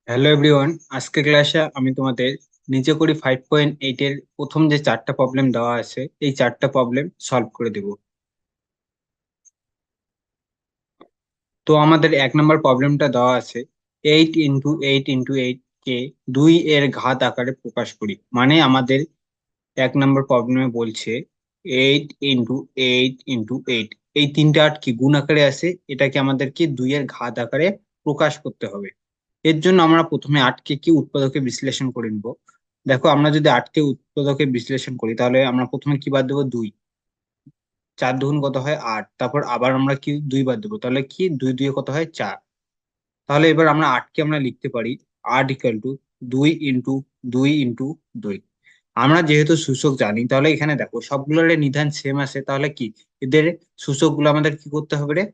Hello everyone, আজকে ক্লাসে আমি তোমাদের নিচে করি 5.8 এর প্রথম যে চারটা প্রবলেম দেওয়া আছে এই চারটা প্রবলেম সলভ করে দেব। তো আমাদের 1 নম্বর প্রবলেমটা দেওয়া আছে 8 × 8 × 8 কে 2 এর ঘাত আকারে প্রকাশ করি। মানে আমাদের 1 নম্বর প্রবলেমে বলছে 8 × 8 × 8 এই তিনটা আট কি গুণ আকারে আছে, এটাকে আমাদেরকে 2 এর ঘাত আকারে প্রকাশ করতে হবে। এর জন্য আমরা প্রথমে আটকে কি উৎপাদকে বিশ্লেষণ করে নিব। দেখো, আমরা যদি আটকে উৎপাদকে বিশ্লেষণ করি তাহলে আমরা প্রথমে কি বাদ দেবো? 2। 4 দুগুণ কত হয়? 8। তারপর আবার আমরা কি 2 বাদ দেবো, তাহলে কি 2 2 কত হয়? 4। তাহলে এবার আমরা আটকে আমরা লিখতে পারি 8 = 2 × 2 × 2। আমরা যেহেতু সূচক জানি তাহলে এখানে দেখো সবগুলোর নিধান সেম আছে, তাহলে কি এদের সূচক গুলো আমাদের কি করতে হবে রে?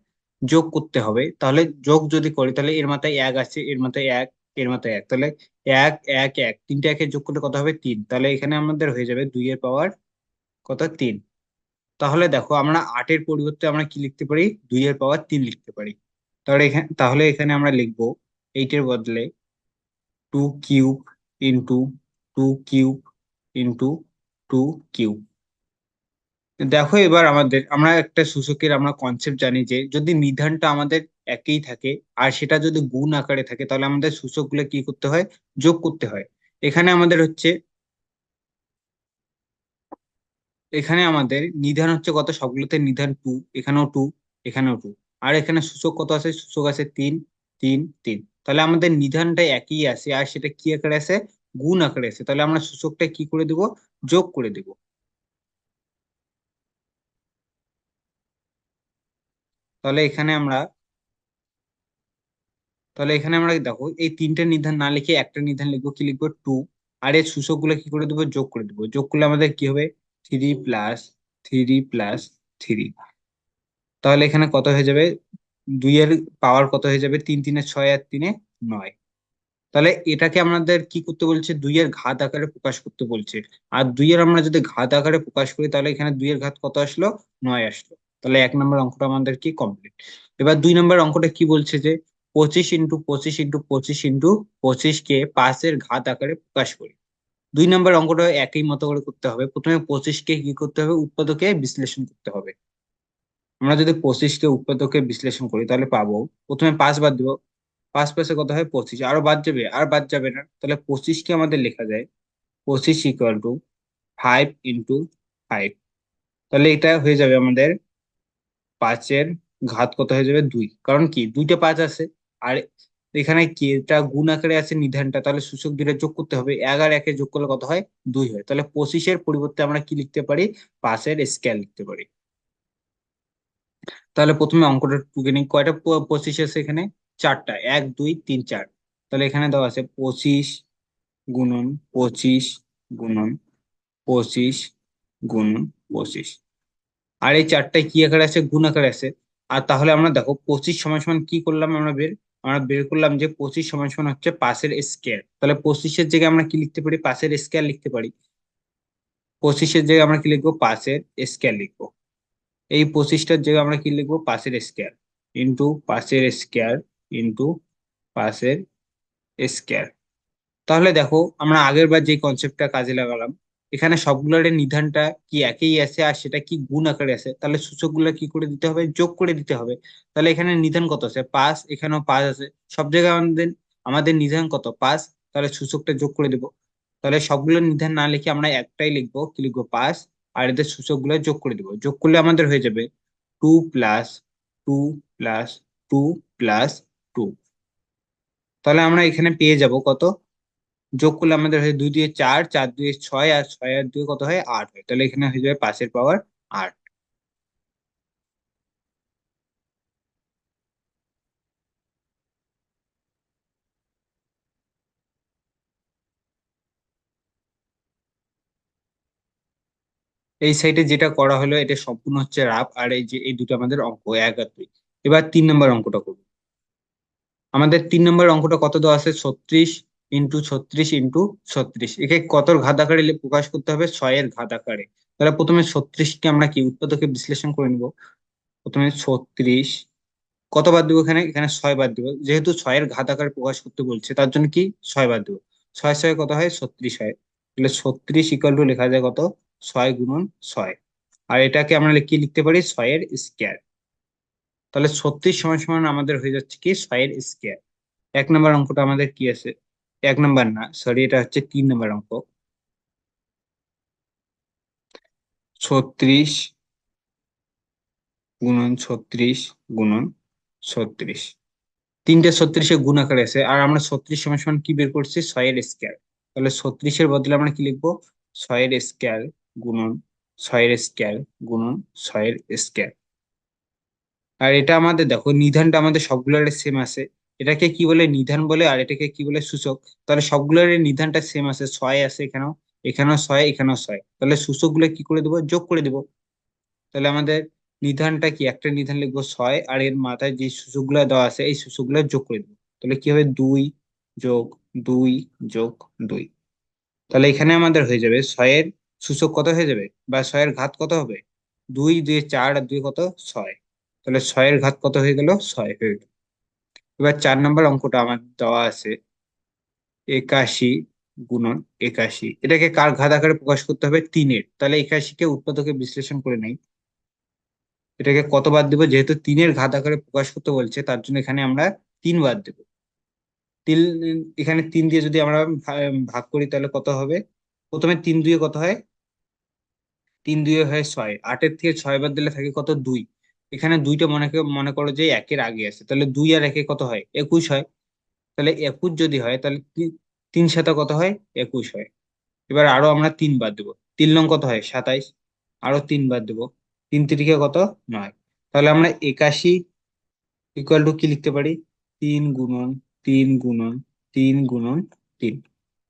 যোগ করতে হবে। তাহলে যোগ যদি করি তাহলে এর মাথায় এক আছে, এর মাথায় এক, এর মাথায় এক, তাহলে এক এক এক তিনটা একে যোগ করলে কত হবে? 3। তাহলে এখানে আমাদের হয়ে যাবে 2 এর পাওয়ার কত? 3। তাহলে দেখো আমরা 8-এর পরিবর্তে আমরা কি লিখতে পারি? 2 এর পাওয়ার 3 লিখতে পারি। তাহলে এখানে আমরা লিখবো 8-এর বদলে 2³ ইন্টু 2³ ইন্টু 2³ দেখো, এবার আমরা একটা সূচকের আমরা কনসেপ্ট জানি যে যদি নিধানটা আমাদের একই থাকে আর সেটা যদি গুণ আকারে থাকে তাহলে আমাদের সূচকগুলো কি করতে হয়? যোগ করতে হয়। এখানে আমাদের হচ্ছে এখানে আমাদের নিধান হচ্ছে কত? সবগুলোতে নিধান 2, এখানেও 2, এখানেও 2। আর এখানে সূচক কত আছে? সূচক আছে 3 3 3। তাহলে আমাদের নিধানটা একই আছে আর সেটা কি আকারে আছে? গুণ আকারে আছে। তাহলে আমরা সূচকটা কি করে দেব? যোগ করে দেব। তাহলে এখানে আমরা তাহলে এখানে আমরা দেখো এই তিনটা নিধান না লিখে একটা নিধান লিখবো। কি লিখবো? 2। আর এর সূচক গুলো কি করে দেবো? যোগ করে দেবো। যোগ করলে আমাদের কি হবে? 3 + 3 + 3। তাহলে এখানে কত হয়ে যাবে? 2 এর পাওয়ার কত হয়ে যাবে? 3 3 6 আর 3 9। তাহলে এটাকে আমাদের কি করতে বলছে? 2 এর ঘাত আকারে প্রকাশ করতে বলছে। আর 2 এর আমরা যদি ঘাত আকারে প্রকাশ করি তাহলে এখানে 2 এর ঘাত কত আসলো? 9 আসলো। তাহলে 1 নম্বর অঙ্কটা আমাদের কি কমপ্লিট। এবার 2 নম্বর অঙ্কটা কি বলছে যে 25 × 25 × 25 কে 5-এর ঘাত আকারে প্রকাশ করি। 2 নম্বর অঙ্কটা একই মতো করে করতে হবে। প্রথমে 25 কে কি করতে হবে? উৎপাদকে বিশ্লেষণ করতে হবে। আমরা যদি 25 কে উৎপাদকে বিশ্লেষণ করি তাহলে পাবো, প্রথমে 5 বাদ দিব। 5 5 কত হয়? 25। আরো বাদ যাবে? আর বাদ যাবে না। তাহলে 25 কে আমাদের লেখা যায় 25 = 5 × 5। তাহলে এটা হয়ে যাবে আমাদের 5-এর ঘাত কত হয়ে যাবে? 2। কারণ কি দুইটা 5 আছে। আর এখানে কি এটা গুণ আকারে আছে নিধানটা, তাহলে সূচক দুইটা যোগ করতে হবে। 1 আর 1 যোগ করলে কত হয়? 2 হয়। তাহলে 25-এর পরিবর্তে আমরা কি লিখতে পারি? 5-এর স্কয়ার লিখতে পারি। তাহলে প্রথমে অঙ্কটা টুকে নিই। কয়টা 25 আছে এখানে? চারটা। 1 2 3 4। তাহলে এখানে দেওয়া আছে 25 × 25 × 25 আর এই চারটায় কি আকারে আছে? গুণ আকারে আছে। আর তাহলে আমরা দেখো 25 সমান সমান কি করলাম? আমরা বের করলাম যে 25 সমান সমান হচ্ছে 5-এর স্কয়ার। তাহলে 25-এর জায়গায় আমরা কি লিখতে পারি? 5-এর স্কয়ার লিখতে পারি। 25-এর জায়গায় আমরা কি লিখবো? 5-এর স্কয়ার লিখবো। এই 25টার জায়গায় আমরা কি লিখবো? 5-এর স্কয়ার ইন্টু 5-এর স্কয়ার ইন্টু 5-এর স্কয়ার। তাহলে দেখো আমরা আগের বার যে কনসেপ্টটা কাজে লাগালাম, এখানে সবগুলোর নিধানটা কি একই আছে আর সেটা কি গুণ আকারে আছে, তাহলে সূচকগুলো কি করে দিতে হবে? যোগ করে দিতে হবে। তাহলে এখানে নিধান কত আছে? 5। এখানেও 5 আছে। সব জায়গায় আমাদের আমাদের নিধান কত? 5। তাহলে সূচকটা যোগ করে দেব। তাহলে সবগুলো নিধান না লিখে আমরা একটাই লিখবো। কি লিখবো? 5। আর এদের সূচকগুলো যোগ করে দিব। যোগ করলে আমাদের হয়ে যাবে 2 + 2 + 2 + 2। তাহলে আমরা এখানে পেয়ে যাব কত? যোগ করলে আমাদের হয় 2 দিয়ে 4, 4 দিয়ে 6, আর 6 আর 2 কত হয়? 8 হয়। তাহলে এখানে হয়ে যাবে 5-এর পাওয়ার 8। এই সাইডে যেটা করা হলো এটা সম্পূর্ণ হচ্ছে রাফ, আর এই যে এই দুটো আমাদের অঙ্ক 1 আর 2। এবার 3 নম্বর অঙ্কটা করব। আমাদের 3 নম্বর অঙ্কটা কত দেওয়া আছে? 36 × 36 × 36। একে কত ঘাত আকারে প্রকাশ করতে হবে? 6-এর ঘাত আকারে। তাহলে প্রথমে 36কে আমরা কি উৎপাদকে বিশ্লেষণ করে নিব। প্রথমে 36 কত বাদ দিব এখানে? এখানে 6 বাদ দিব, যেহেতু 6-এর ঘাত আকারে প্রকাশ করতে বলছে তার জন্য কি 6 বাদ দিব। 6 কত হয়? 36 হয়। তাহলে 36 ইকুয়াল টু লেখা যায় কত? 6 × 6। আর এটাকে আমরা কি লিখতে পারি? 6-এর স্কয়ার। তাহলে 36 সমান সমান আমাদের হয়ে যাচ্ছে কি 6-এর স্কয়ার। 1 নম্বর অঙ্কটা আমাদের কি আছে? 1 নম্বর না, সরি, এটা হচ্ছে 3 নম্বর অঙ্ক। 36 × 36 × 36, তিনটে 36-এ গুণ আকারে আছে, আর আমরা 36 সমান সমান কি বের করছি? 6-এর স্কয়ার। তাহলে 36-এর বদলে আমরা কি লিখবো? 6-এর স্কয়ার গুণন 6-এর স্কয়ার গুণন 6-এর স্কয়ার। আর এটা আমাদের দেখো নিধানটা আমাদের সবগুলোর সেম আছে। এটাকে কি বলে? নিধান বলে। আর এটাকে কি বলে? সূচক। তাহলে সবগুলোর নিধানটা সেম আছে, 6 আছে এখানেও, এখানেও 6, এখানেও 6। তাহলে সূচক গুলো কি করে দেবো? যোগ করে দেবো। তাহলে আমাদের নিধানটা কি? একটা নিধান লিখবো 6, আর এর মাথায় যে সূচক গুলো দেওয়া আছে এই সূচক গুলো যোগ করে দেবো। তাহলে কি হবে? 2 + 2 + 2। তাহলে এখানে আমাদের হয়ে যাবে 6-এর সূচক কত হয়ে যাবে, বা 6-এর ঘাত কত হবে? 2 2 4 আর 2 কত? 6। তাহলে 6-এর ঘাত কত হয়ে গেল? 6 হয়ে গেল। এবার 4 নম্বর অঙ্কটা আমার দেওয়া আছে 81 × 81। এটাকে কার ঘাত আকারে প্রকাশ করতে হবে? 3-এর। তাহলে 81-কে উৎপাদকে বিশ্লেষণ করে নেই। এটাকে কত বাদ দেবো? যেহেতু 3-এর ঘাত আকারে প্রকাশ করতে বলছে তার জন্য এখানে আমরা 3 বাদ দেবো। তিন, এখানে 3 দিয়ে যদি আমরা ভাগ করি তাহলে কত হবে? প্রথমে 3 2 কত হয়? 3 2 হয় 6। 8-এর থেকে 6 বাদ দিলে থাকে কত? 2। এখানে দুইটা মনে করো যে 1-এর আগে আছে, তাহলে 2 আর 1-এ কত হয়? 21 হয়। তাহলে 21 যদি হয় তাহলে 3 7 কত হয়? 21 হয়। এবার আরো আমরা 3 বাদ দেবো। 3 কত হয়? 27। আরো 3 বাদ দেবো। 3 3 কত? 9। তাহলে আমরা 81 ইকুয়াল টু কি লিখতে পারি? 3 × 3 × 3 × 3।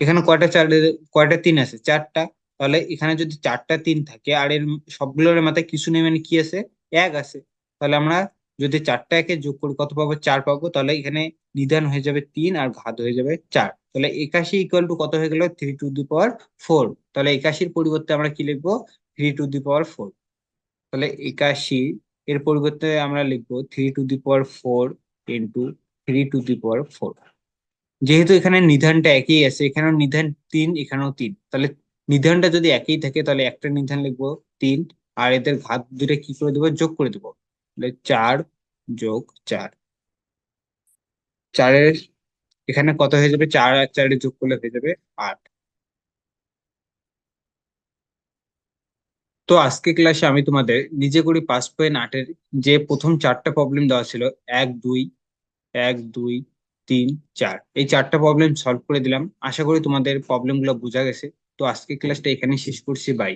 এখানে কয়টা 3 আছে? 4টা। তাহলে এখানে যদি 4টা 3 থাকে আর এর সবগুলোর মাথায় কিছু নেই, মানে কি আছে? 1 আছে। তাহলে আমরা যদি 4টা একে যোগ করি কত পাবো? 4 পাবো। তাহলে এখানে নিধান হয়ে যাবে 3 আর ঘাত হয়ে যাবে 4। তাহলে 81 ইকুয়াল টু কত হয়ে গেল? 3 টু দি পাওয়ার 4। তাহলে 81-র পরিবর্তে আমরা কি লিখবো? 3 টু দি পাওয়ার 4। তাহলে 81 এর পরিবর্তে আমরা লিখবো 3 to the power 4 into 3 to the power 4। যেহেতু এখানে নিধানটা একই আছে, এখানেও নিধান 3, এখানেও 3, তাহলে নিধানটা যদি একই থাকে তাহলে একটা নিধান লিখবো 3, আর এদের ঘাত দুটো কি করে দেবো? যোগ করে দেবো। তাহলে 4 + 4। 4-এর এখানে কত হয়ে যাবে? 4 আর 4 যোগ করলে হয়ে যাবে 8। তো আজকে ক্লাসে আমি তোমাদের নিজে করি 5.8-এর যে প্রথম 4টা প্রবলেম দেওয়া ছিল, 1 2 1 2 3 4, এই 4টা প্রবলেম সলভ করে দিলাম। আশা করি তোমাদের প্রবলেম গুলো বোঝা গেছে। তো আজকে ক্লাসটা এখানেই শেষ করছি। বাই।